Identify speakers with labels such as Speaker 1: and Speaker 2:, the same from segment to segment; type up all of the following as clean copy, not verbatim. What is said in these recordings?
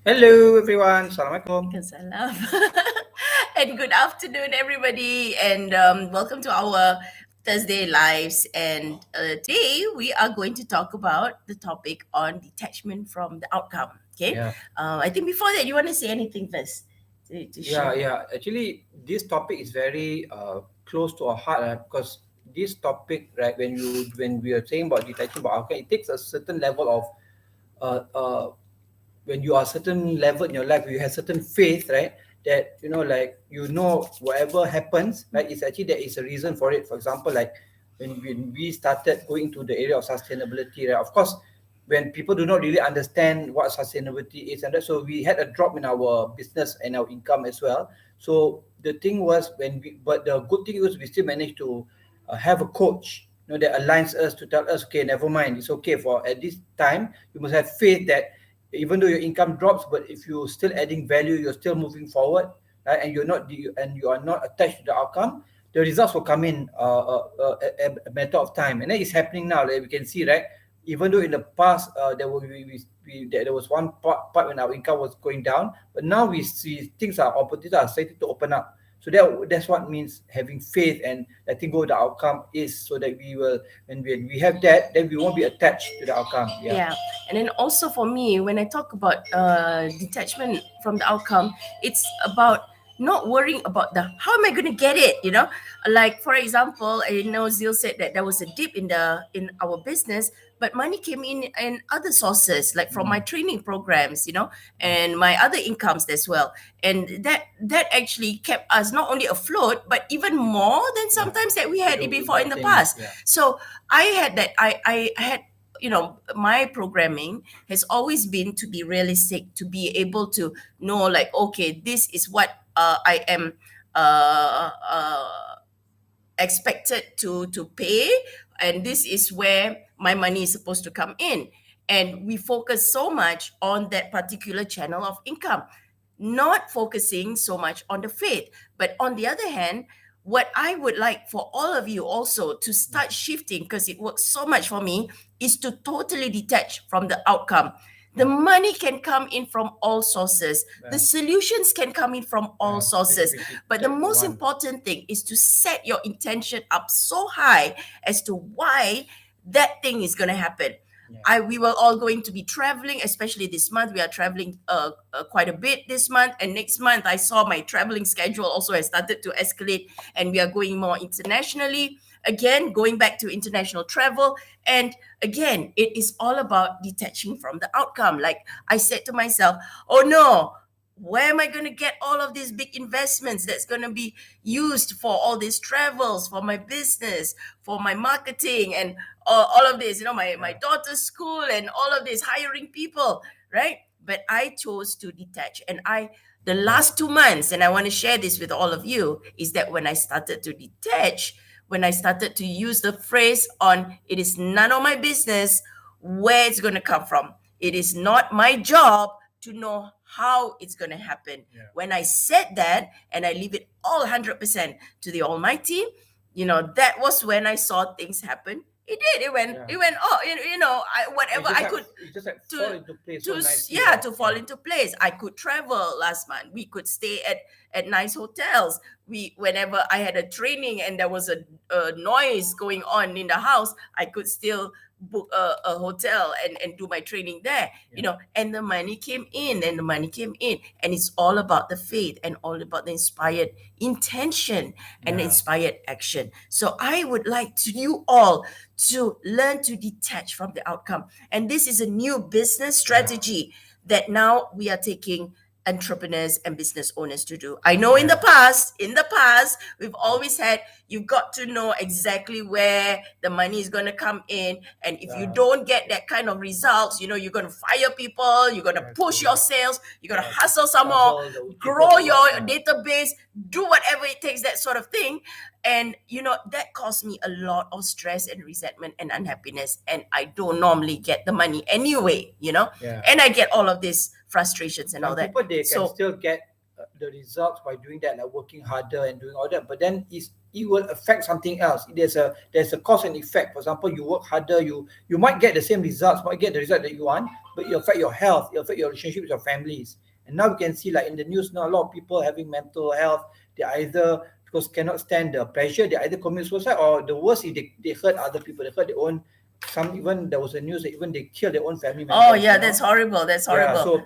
Speaker 1: Hello everyone, Assalamualaikum.
Speaker 2: Salam. And good afternoon, everybody, and welcome to our Thursday lives. And today we are going to talk about the topic on detachment from the outcome. Okay.
Speaker 1: Yeah,
Speaker 2: I think before that, you want to say anything first to
Speaker 1: yeah,
Speaker 2: share?
Speaker 1: yeah. Actually, this topic is very close to our heart because this topic, right? When we are saying about detection about outcome, it takes a certain level of uh, uh, when you are certain level in your life, you have certain faith, right? That like whatever happens, right? It's actually there is a reason for it. For example, like when we started going to the area of sustainability, right? Of course, when people do not really understand what sustainability is, and that, so we had a drop in our business and our income as well. So the thing was but the good thing was we still managed to have a coach, that aligns us to tell us, okay, never mind, it's okay for at this time. You must have faith that even though your income drops, but if you're still adding value, you're still moving forward, right? And you are not attached to the outcome, the results will come in a matter of time, and that is happening now. Like we can see, right? Even though in the past there was one part when our income was going down, but now we see things are opportunities are starting to open up. So that's what means having faith and letting go of the outcome is, so that we will, when we have that, then we won't be attached to the outcome. Yeah.
Speaker 2: Yeah. And then also for me, when I talk about detachment from the outcome, it's about not worrying about the how am I going to get it, like for example, I know Zil said that there was a dip in our business, but money came in other sources, like from my
Speaker 1: Mm.
Speaker 2: training programs, and my other incomes as well. And that actually kept us not only afloat, but even more than
Speaker 1: Yeah.
Speaker 2: sometimes that we had before in
Speaker 1: Without
Speaker 2: the
Speaker 1: saying,
Speaker 2: past.
Speaker 1: yeah.
Speaker 2: So I had that I had, my programming has always been to be realistic, to be able to know, like, okay, this is what I am uh, uh, expected to pay, and this is where my money is supposed to come in. And we focus so much on that particular channel of income, not focusing so much on the faith. But on the other hand, what I would like for all of you also to start shifting, because it works so much for me, is to totally detach from the outcome. The
Speaker 1: Yeah.
Speaker 2: money can come in from all sources. The
Speaker 1: Yeah.
Speaker 2: solutions can come in from all
Speaker 1: Yeah. Just
Speaker 2: sources. But the
Speaker 1: check the
Speaker 2: most
Speaker 1: one.
Speaker 2: important thing is to set your intention up so high as to why that thing is going to happen.
Speaker 1: Yeah.
Speaker 2: We were all going to be traveling, especially this month. We are traveling quite a bit this month, and next month I saw my traveling schedule also has started to escalate, and we are going more internationally. Again, going back to international travel, and again, it is all about detaching from the outcome. Like I said to myself, oh no, where am I going to get all of these big investments that's going to be used for all these travels, for my business, for my marketing, and all of this, my
Speaker 1: Yeah.
Speaker 2: daughter's school and all of this, hiring people, right? But I chose to detach. And the
Speaker 1: Yeah.
Speaker 2: last 2 months, and I want to share this with all of you, is that when I started to detach, when I started to use the phrase on it is none of my business where it's going to come from. It is not my job to know how it's going to happen.
Speaker 1: Yeah.
Speaker 2: When I said that and I leave it all 100% to the Almighty, that was when I saw things happen. It did. It went.
Speaker 1: Yeah.
Speaker 2: It went. Oh,
Speaker 1: It
Speaker 2: whatever
Speaker 1: just
Speaker 2: I
Speaker 1: like
Speaker 2: could
Speaker 1: it just like fall
Speaker 2: to
Speaker 1: into place so
Speaker 2: to
Speaker 1: nicely,
Speaker 2: yeah,
Speaker 1: right?
Speaker 2: to fall
Speaker 1: Yeah.
Speaker 2: into place. I could travel last month. We could stay at nice hotels. Whenever I had a training and there was a noise going on in the house, I could still book a hotel and do my training there.
Speaker 1: Yeah.
Speaker 2: And the money came in, and the money came in, and it's all about the faith and all about the inspired intention and
Speaker 1: Yeah.
Speaker 2: inspired action. So I would like to you all to learn to detach from the outcome. And this is a new business
Speaker 1: Yeah.
Speaker 2: strategy that now we are taking entrepreneurs and business owners to do. I know
Speaker 1: Yeah.
Speaker 2: in the past, we've always had, you've got to know exactly where the money is going to come in. And if you
Speaker 1: Yeah.
Speaker 2: don't get that kind of results, you're going to fire people, you're going to
Speaker 1: Yeah.
Speaker 2: push your
Speaker 1: Correct.
Speaker 2: sales, you're going to
Speaker 1: Yeah.
Speaker 2: hustle some more,
Speaker 1: Trouble the people
Speaker 2: grow
Speaker 1: to
Speaker 2: your
Speaker 1: work. Yeah.
Speaker 2: database, do whatever it takes, that sort of thing. And that caused me a lot of stress and resentment and unhappiness, and I don't normally get the money anyway.
Speaker 1: Yeah.
Speaker 2: And I get all of these frustrations and all
Speaker 1: Some
Speaker 2: that.
Speaker 1: people they can
Speaker 2: So
Speaker 1: still get the results by doing that, like working harder and doing all that. But then it will affect something else. There's a cause and effect. For example, you work harder, you might get the same results, might get the result that you want, but it affect your health, it affect your relationship with your families. And now we can see, like in the news now, a lot of people having mental health. They either, because cannot stand the pressure, they either commit suicide, or the worst is they hurt other people, they hurt their own. Some, even there was a news that even they kill their own family
Speaker 2: Oh
Speaker 1: members,
Speaker 2: yeah, that's horrible. That's
Speaker 1: yeah.
Speaker 2: horrible.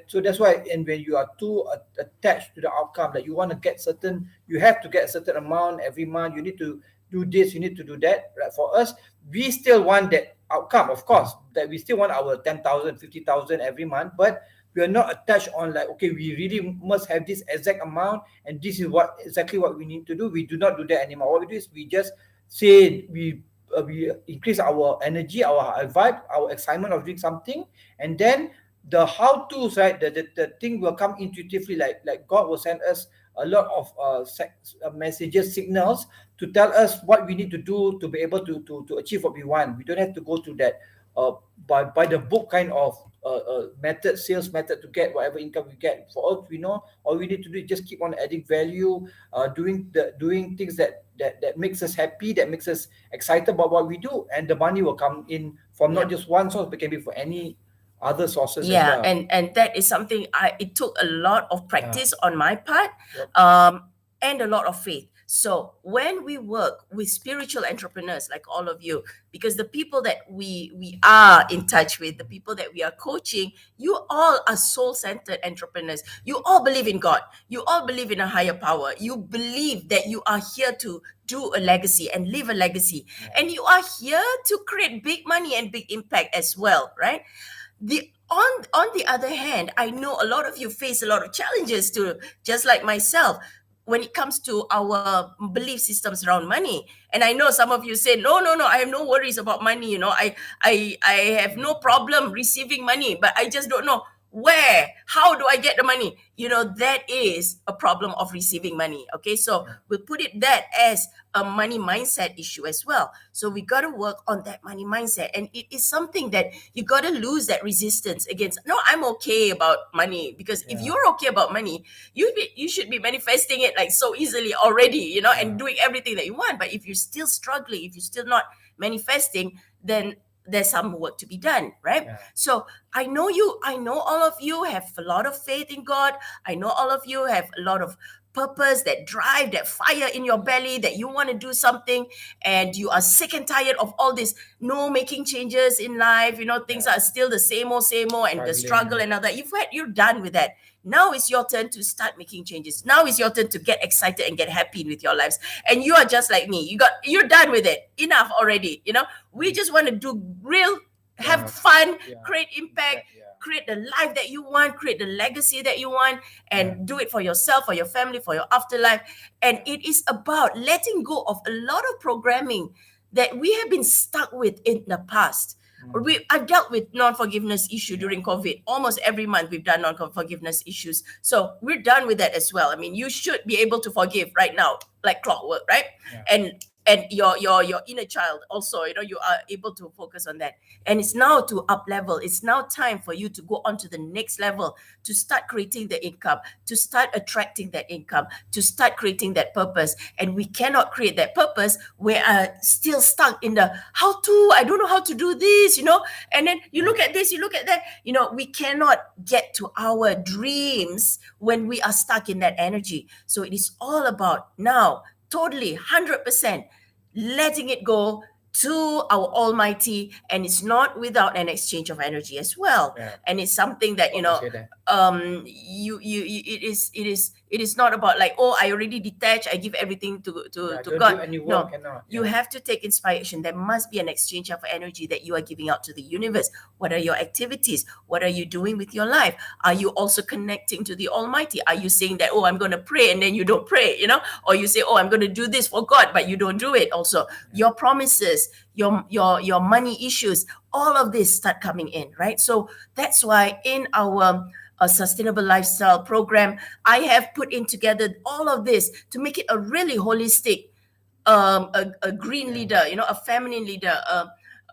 Speaker 1: So that's why, and when you are too attached to the outcome, that you want to get certain, you have to get a certain amount every month, you need to do this, you need to do that, right? For us, we still want that outcome, of course, that we still want our 10,000, 50,000 every month, but we are not attached on like, okay, we really must have this exact amount, and this is what exactly what we need to do. We do not do that anymore. What we do is we just say, we increase our energy, our vibe, our excitement of doing something, and then the how to's, right? The thing will come intuitively, like God will send us a lot of messages, signals, to tell us what we need to do to be able to achieve what we want. We don't have to go to that uh, by the book kind of method, sales method, to get whatever income we get. For all we know, all we need to do is just keep on adding value, doing things that makes us happy, that makes us excited about what we do, and the money will come in from not
Speaker 2: Yep.
Speaker 1: just one source, but can be for any other sources as
Speaker 2: Yeah,
Speaker 1: well.
Speaker 2: and that is something it took a lot of
Speaker 1: Yeah.
Speaker 2: practice on my part,
Speaker 1: Yep.
Speaker 2: and a lot of faith. So when we work with spiritual entrepreneurs like all of you, because the people that we are in touch with, the people that we are coaching, you all are soul-centered entrepreneurs. You all believe in God. You all believe in a higher power. You believe that you are here to do a legacy and leave a legacy. And you are here to create big money and big impact as well, right? On the other hand, I know a lot of you face a lot of challenges too, just like myself, when it comes to our belief systems around money. And I know some of you say, no, no, no, I have no worries about money. I have no problem receiving money, but I just don't know where, how do I get the money? That is a problem of receiving money. Okay, so we'll put it that as a money mindset issue as well. So we got to work on that money mindset, and it is something that you got to lose that resistance against. No, I'm okay about money, because if
Speaker 1: Yeah.
Speaker 2: you're okay about money, you should be manifesting it like so easily already, and doing everything that you want. But if you're still struggling, if you're still not manifesting, then there's some work to be done, right?
Speaker 1: Yeah.
Speaker 2: So I know all of you have a lot of faith in God. I know all of you have a lot of purpose, that drive, that fire in your belly, that you want to do something, and you are sick and tired of all this no making changes in life. Things are still the same old, and the struggle and all that. You're done with that. Now it's your turn to start making changes. Now it's your turn to get excited and get happy with your lives. And you are just like me. You're done with it. Enough already. We just want to do real, have fun, create impact, create the life that you want, create the legacy that you want, and do it for yourself, for your family, for your afterlife. And it is about letting go of a lot of programming that we have been stuck with in the past. I've dealt with non-forgiveness issue during COVID. Almost every month we've done non-forgiveness issues. So we're done with that as well. I mean, you should be able to forgive right now, like clockwork, right? And your inner child also, you are able to focus on that. And it's now to up level. It's now time for you to go on to the next level, to start creating the income, to start attracting that income, to start creating that purpose. And we cannot create that purpose. We are still stuck in the I don't know how to do this, and then you look at this, you look at that. We cannot get to our dreams when we are stuck in that energy. So it is all about now, totally 100% letting it go to our Almighty, and it's not without an exchange of energy as well. And it's something that it is not about like, oh, I already detached, I give everything to
Speaker 1: Don't
Speaker 2: God.
Speaker 1: do any
Speaker 2: No,
Speaker 1: work, cannot.
Speaker 2: you have to take inspiration. There must be an exchange of energy that you are giving out to the universe. What are your activities? What are you doing with your life? Are you also connecting to the Almighty? Are you saying that, oh, I'm going to pray, and then you don't pray, or you say, oh, I'm going to do this for God, but you don't do it also? Your promises, your money issues, all of this start coming in, right? So that's why in our sustainable lifestyle program, I have put in together all of this to make it a really holistic, a green leader, a feminine leader,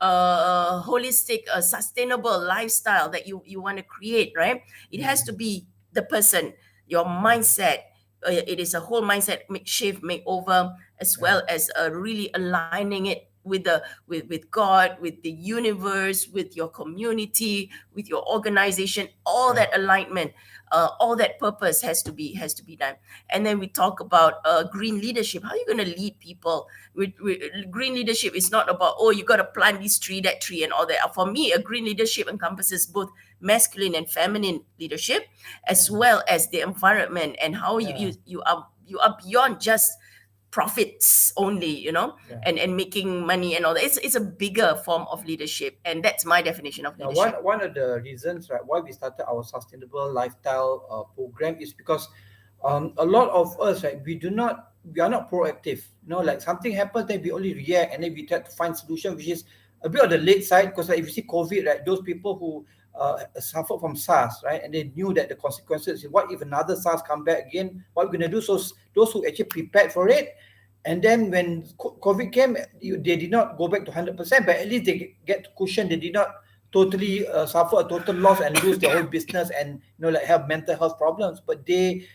Speaker 2: a holistic, sustainable lifestyle that you want to create, right? It has to be the person. your mindset. It is a whole mindset shift, makeover, as
Speaker 1: Yeah.
Speaker 2: well as really aligning it with the with God, with the universe, with your community, with your organization. All
Speaker 1: Yeah.
Speaker 2: that alignment, all that purpose has to be done. And then we talk about green leadership. How are you going to lead people? Green leadership is not about, oh, you got to plant this tree, that tree, and all that. For me, a green leadership encompasses both masculine and feminine leadership,
Speaker 1: Yeah.
Speaker 2: as well as the environment, and how
Speaker 1: Yeah.
Speaker 2: you are beyond just profits only,
Speaker 1: Yeah.
Speaker 2: and making money and all that. It's a bigger form of leadership, and that's my definition of
Speaker 1: Now, one
Speaker 2: leadership.
Speaker 1: one of the reasons, right, why we started our sustainable lifestyle program is because a lot of us, right, we are not proactive. Like something happens, then we only react, and then we try to find solution, which is a bit on the late side. Because like if you see COVID, right, those people who suffered from SARS, right, and they knew that the consequences. What if another SARS come back again? What are we gonna do? So those who actually prepared for it, and then when COVID came, they did not go back to 100%, but at least they get cushion. They did not totally suffer a total loss and lose their whole business, and like have mental health problems, but they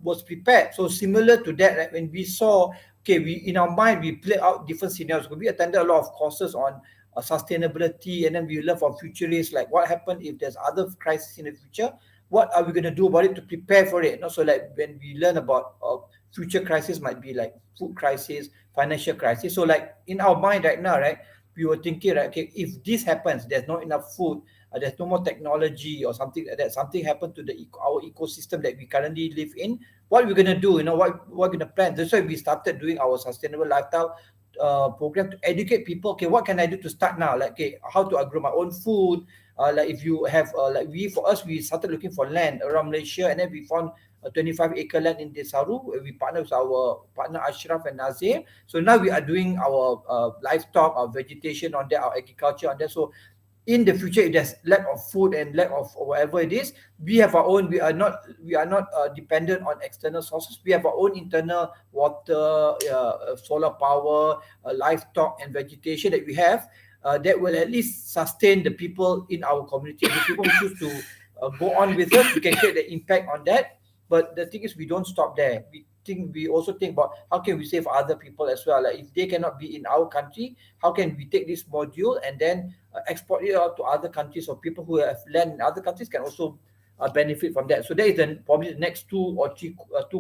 Speaker 1: was prepared. So similar to that, right, when we saw, okay, we in our mind we play out different scenarios. We attended a lot of courses on sustainability, and then we learn from futurists, like what happened if there's other crisis in the future, what are we going to do about it to prepare for it. So like when we learn about future crisis, might be like food crisis, financial crisis. So like in our mind right now, right, we were thinking, right, okay, if this happens, there's not enough food, there's no more technology or something like that, something happened to our ecosystem that we currently live in, what we're going to do, what we're going to plan. That's why we started doing our sustainable lifestyle program to educate people. Okay, what can I do to start now? Like, okay, how to grow my own food. Like if you have like for us, we started looking for land around Malaysia, and then we found a 25-acre land in Desaru. We partner with our partner Ashraf and Nazir. So now we are doing our livestock, our vegetation on there, our agriculture on there. So in the future, if there's lack of food and lack of whatever it is, we have our own. We are not dependent on external sources. We have our own internal water, solar power, livestock and vegetation that we have, that will at least sustain the people in our community. And if people choose to go on with us, we can create the impact on that. But the thing is, we don't stop there. We also think about how can we save other people as well. Like if they cannot be in our country, how can we take this module and then export it out to other countries, or people who have land in other countries can also benefit from that. So that is probably the next 2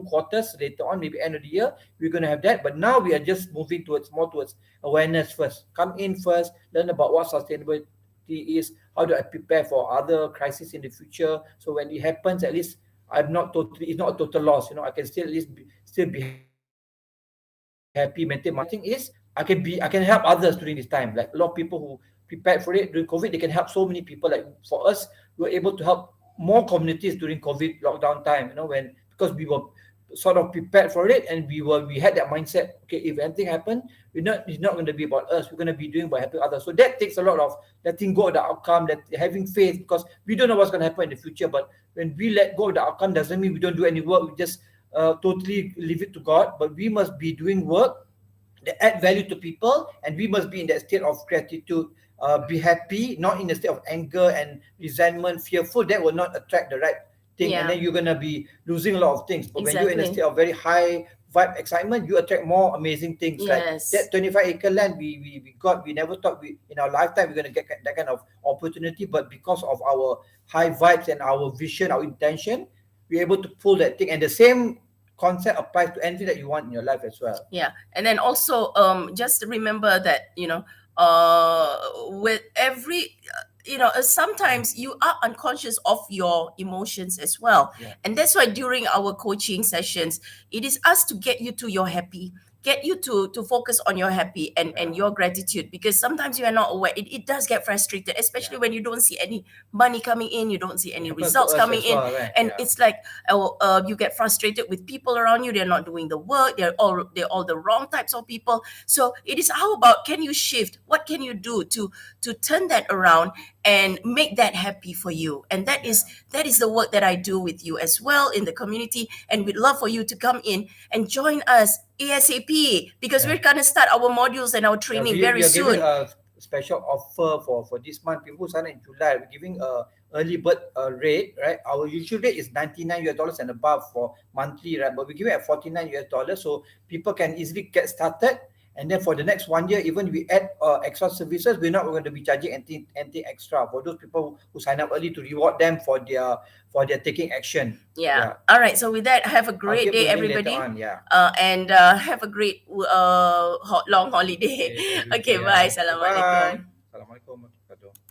Speaker 1: quarters later on, maybe end of the year, we're going to have that. But now we are just moving towards awareness first. Come in first, learn about what sustainability is, how do I prepare for other crises in the future. So when it happens, at least it's not a total loss. I can still at least still be happy, maintain my lifestyle. And the thing is, I can help others during this time. Like a lot of people who prepared for it during COVID, they can help so many people. Like for us, we were able to help more communities during COVID lockdown time. When because we were sort of prepared for it, and we had that mindset. Okay, if anything happened, it's not going to be about us. We're going to be doing by helping others. So that takes a lot of letting go of the outcome, that having faith, because we don't know what's going to happen in the future. But when we let go of the outcome, doesn't mean we don't do any work. We just totally leave it to God. But we must be doing work that add value to people, and we must be in that state of gratitude. Be happy, not in a state of anger and resentment, fearful. That will not attract the right thing, and
Speaker 2: Yeah,
Speaker 1: then you're gonna be losing a lot of things. But when you're in a
Speaker 2: exactly.
Speaker 1: state of very high vibe excitement, you attract more amazing things. Like
Speaker 2: Yes.
Speaker 1: that 25-acre land we got, we never thought we in our lifetime we're gonna get that kind of opportunity, but because of our high vibes and our vision, our intention, we're able to pull that thing. And the same concept applies to anything that you want in your life as well.
Speaker 2: Yeah, and then also just remember that, with every sometimes you are unconscious of your emotions as well.
Speaker 1: Yeah.
Speaker 2: And that's why during our coaching sessions, it is us to get you to your happy, get you to focus on your happy and
Speaker 1: Yeah.
Speaker 2: your gratitude, because sometimes you are not aware. It does get frustrated,
Speaker 1: Yeah.
Speaker 2: especially when you don't see any money coming in, you don't see
Speaker 1: It
Speaker 2: any
Speaker 1: happens to
Speaker 2: results
Speaker 1: us
Speaker 2: coming
Speaker 1: as
Speaker 2: in.
Speaker 1: well, right?
Speaker 2: And
Speaker 1: Yeah.
Speaker 2: it's like, you get frustrated with people around you. They're not doing the work. They're all the wrong types of people. So it is, how about, can you shift? What can you do to turn that around and make that happy for you? And that
Speaker 1: Yeah.
Speaker 2: is that is the work that I do with you as well in the community. And we'd love for you to come in and join us ASAP, because
Speaker 1: Yeah.
Speaker 2: we're gonna start our modules and our
Speaker 1: Yeah,
Speaker 2: training
Speaker 1: we
Speaker 2: very
Speaker 1: are giving
Speaker 2: soon.
Speaker 1: a special offer for this month. People who sign in July, we're giving a early bird rate, right? Our usual rate is $99 and above for monthly, right? But we give it at $49, so people can easily get started. And then for the next 1 year, even we add extra services, we're not going to be charging anything extra for those people who sign up early to reward them for their taking action.
Speaker 2: Yeah.
Speaker 1: Yeah,
Speaker 2: All right. So with that, have a
Speaker 1: I'll
Speaker 2: great
Speaker 1: give
Speaker 2: day,
Speaker 1: the link later
Speaker 2: everybody.
Speaker 1: on. Yeah.
Speaker 2: And have a great long holiday.
Speaker 1: Okay, thank you.
Speaker 2: Okay. Bye.
Speaker 1: Yeah. Okay, bye.
Speaker 2: Assalamualaikum.
Speaker 1: Assalamualaikum warahmatullahi wabarakatuh.